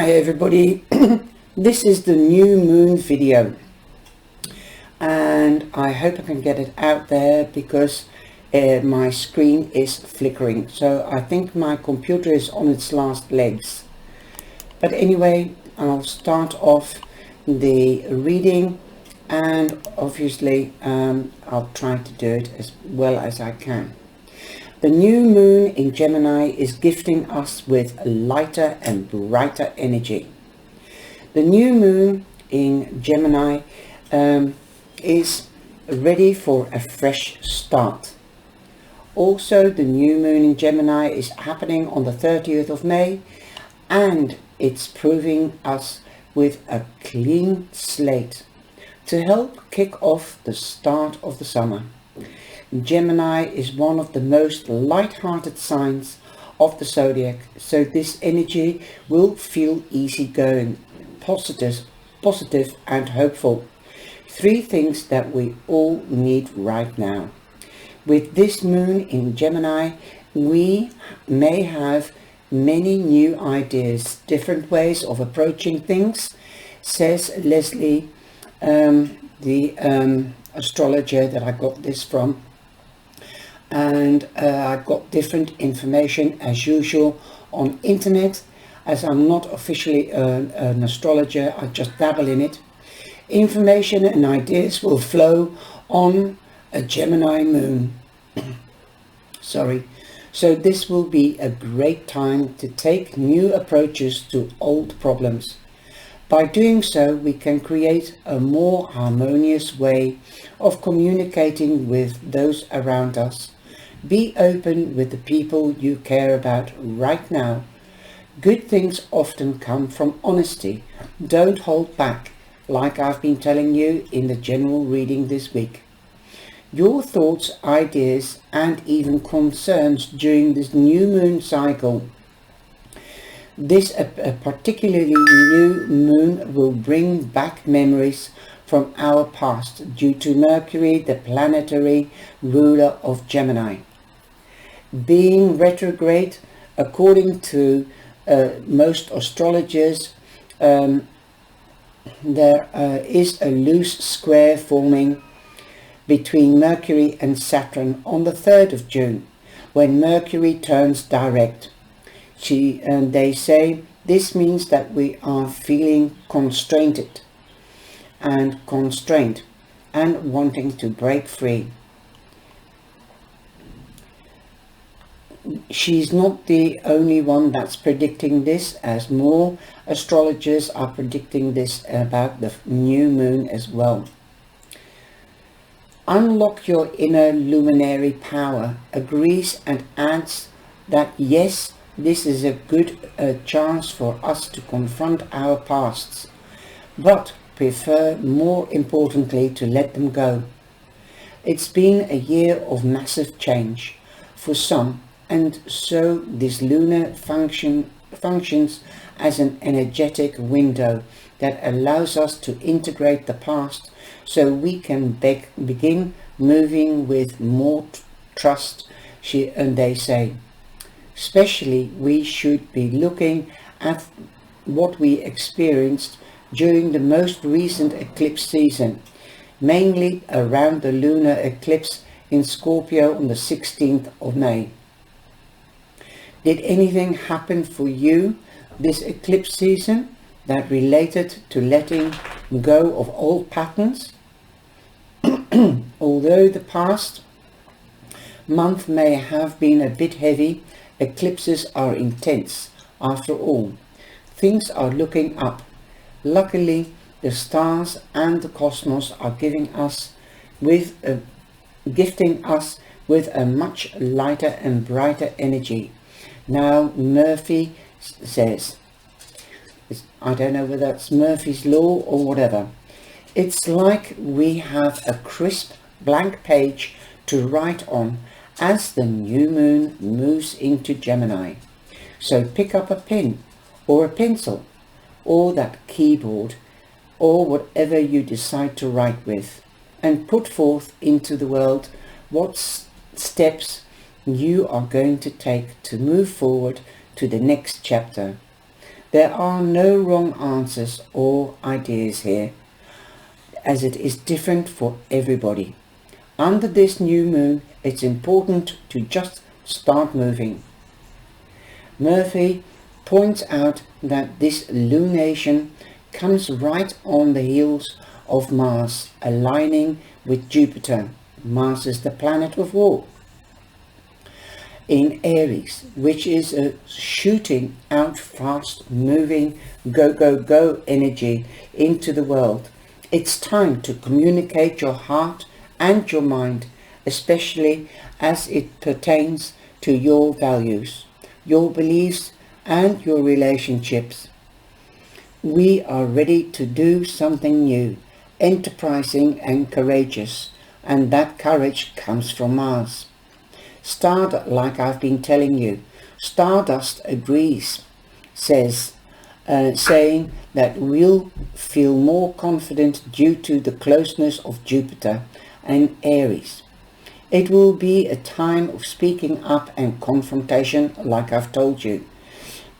Hi everybody, this is the new moon video and I hope I can get it out there because my screen is flickering, so I think my computer is on its last legs. But anyway, I'll start off the reading and obviously I'll try to do it as well as I can. The new moon in Gemini is gifting us with a lighter and brighter energy. The new moon in Gemini is ready for a fresh start. Also, the new moon in Gemini is happening on the 30th of May and it's proving us with a clean slate to help kick off the start of the summer. Gemini is one of the most light-hearted signs of the zodiac, so this energy will feel easygoing, positive and hopeful. Three things that we all need right now. With this moon in Gemini, we may have many new ideas, different ways of approaching things, says Leslie, the astrologer that I got this from. And I got different information as usual on internet, as I'm not officially an astrologer, I just dabble in it. Information and ideas will flow on a Gemini moon. So this will be a great time to take new approaches to old problems. By doing so, we can create a more harmonious way of communicating with those around us. Be open with the people you care about right now. Good things often come from honesty. Don't hold back, like I've been telling you in the general reading this week. Your thoughts, ideas, and even concerns during this new moon cycle. This particularly new moon will bring back memories from our past due to Mercury, the planetary ruler of Gemini, being retrograde. According to most astrologers, there is a loose square forming between Mercury and Saturn on the 3rd of June, when Mercury turns direct. They say this means that we are feeling constrained and wanting to break free. She's not the only one that's predicting this, as more astrologers are predicting this about the new moon as well. Unlock your inner luminary power agrees and adds that yes, this is a good chance for us to confront our pasts, but prefer more importantly to let them go. It's been a year of massive change for some, and so this lunar functions as an energetic window that allows us to integrate the past so we can begin moving with more trust, they say. Especially, we should be looking at what we experienced during the most recent eclipse season, mainly around the lunar eclipse in Scorpio on the 16th of May. Did anything happen for you this eclipse season that related to letting go of old patterns? Although the past month may have been a bit heavy, eclipses are intense. After all, things are looking up. Luckily, the stars and the cosmos are gifting us with a much lighter and brighter energy. Now, Murphy says, I don't know whether that's Murphy's law or whatever. It's like we have a crisp blank page to write on as the new moon moves into Gemini. So pick up a pen or a pencil or that keyboard or whatever you decide to write with, and put forth into the world what steps you are going to take to move forward to the next chapter. There are no wrong answers or ideas here, as it is different for everybody. Under this new moon, it's important to just start moving. Murphy points out that this lunation comes right on the heels of Mars aligning with Jupiter. Mars is the planet of war in Aries, which is a shooting out, fast moving, go go go energy into the world. It's time to communicate your heart and your mind, especially as it pertains to your values, your beliefs and your relationships. We are ready to do something new, enterprising and courageous, and that courage comes from Mars. Like I've been telling you, Stardust agrees, saying that we'll feel more confident due to the closeness of Jupiter and Aries. It will be a time of speaking up and confrontation, like I've told you,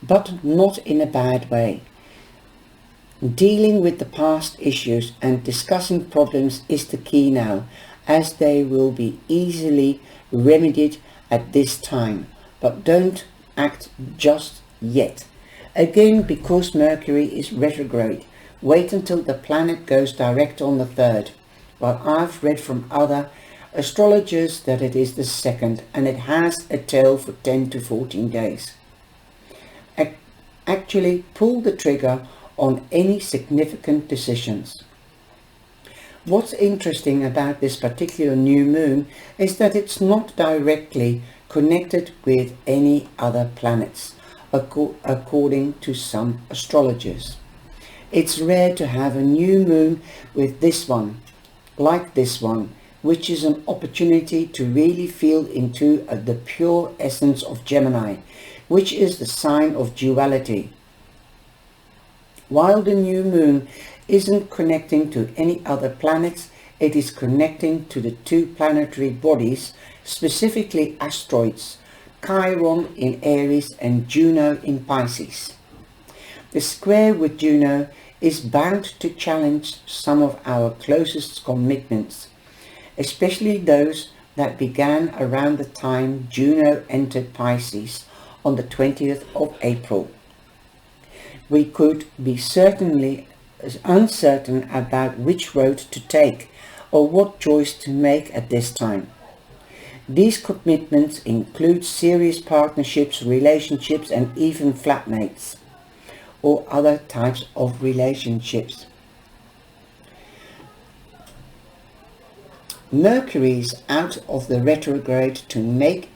but not in a bad way. Dealing with the past issues and discussing problems is the key now, as they will be easily remedied at this time, but don't act just yet. Again, because Mercury is retrograde, wait until the planet goes direct on the 3rd. Well, I've read from other astrologers that it is the 2nd, and it has a tail for 10 to 14 days. Actually, pull the trigger on any significant decisions. What's interesting about this particular new moon is that it's not directly connected with any other planets, according to some astrologers. It's rare to have a new moon with this one, like this one, which is an opportunity to really feel into the pure essence of Gemini, which is the sign of duality. While the new moon isn't connecting to any other planets, it is connecting to the two planetary bodies, specifically asteroids, Chiron in Aries and Juno in Pisces. The square with Juno is bound to challenge some of our closest commitments, especially those that began around the time Juno entered Pisces on the 20th of April. We could be certainly uncertain about which road to take or what choice to make at this time. These commitments include serious partnerships, relationships, and even flatmates or other types of relationships. Mercury is out of retrograde to make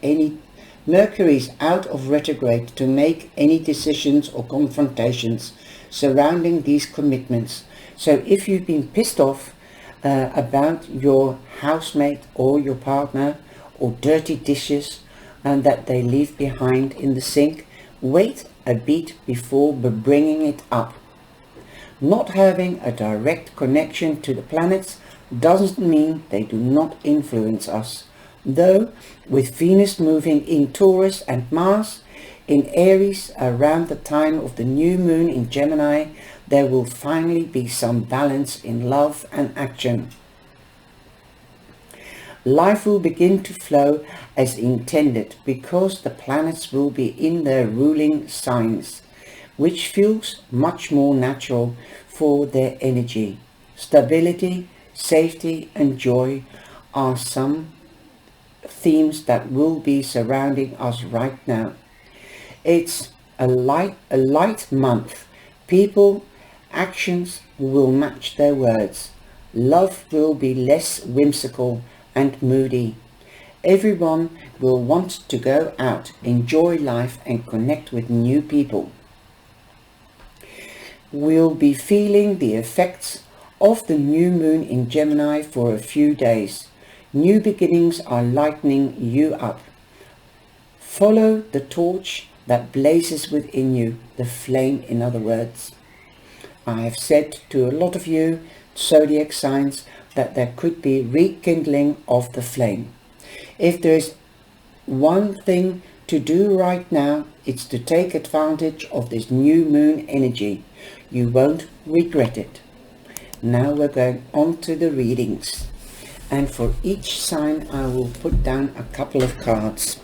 any decisions or confrontations surrounding these commitments. So if you've been pissed off about your housemate or your partner or dirty dishes and that they leave behind in the sink, wait a bit before bringing it up. Not having a direct connection to the planets doesn't mean they do not influence us, though with Venus moving in Taurus and Mars in Aries around the time of the new moon in Gemini, there will finally be some balance in love and action. Life will begin to flow as intended because the planets will be in their ruling signs, which feels much more natural for their energy. Stability, safety and joy are some themes that will be surrounding us right now. It's a light month. People, actions will match their words. Love will be less whimsical and moody. Everyone will want to go out, enjoy life and connect with new people. We'll be feeling the effects of the new moon in Gemini for a few days. New beginnings are lightening you up. Follow the torch that blazes within you, the flame in other words. I have said to a lot of you zodiac signs that there could be rekindling of the flame. If there is one thing to do right now is to take advantage of this new moon energy. You won't regret it. Now we're going on to the readings. And for each sign I will put down a couple of cards.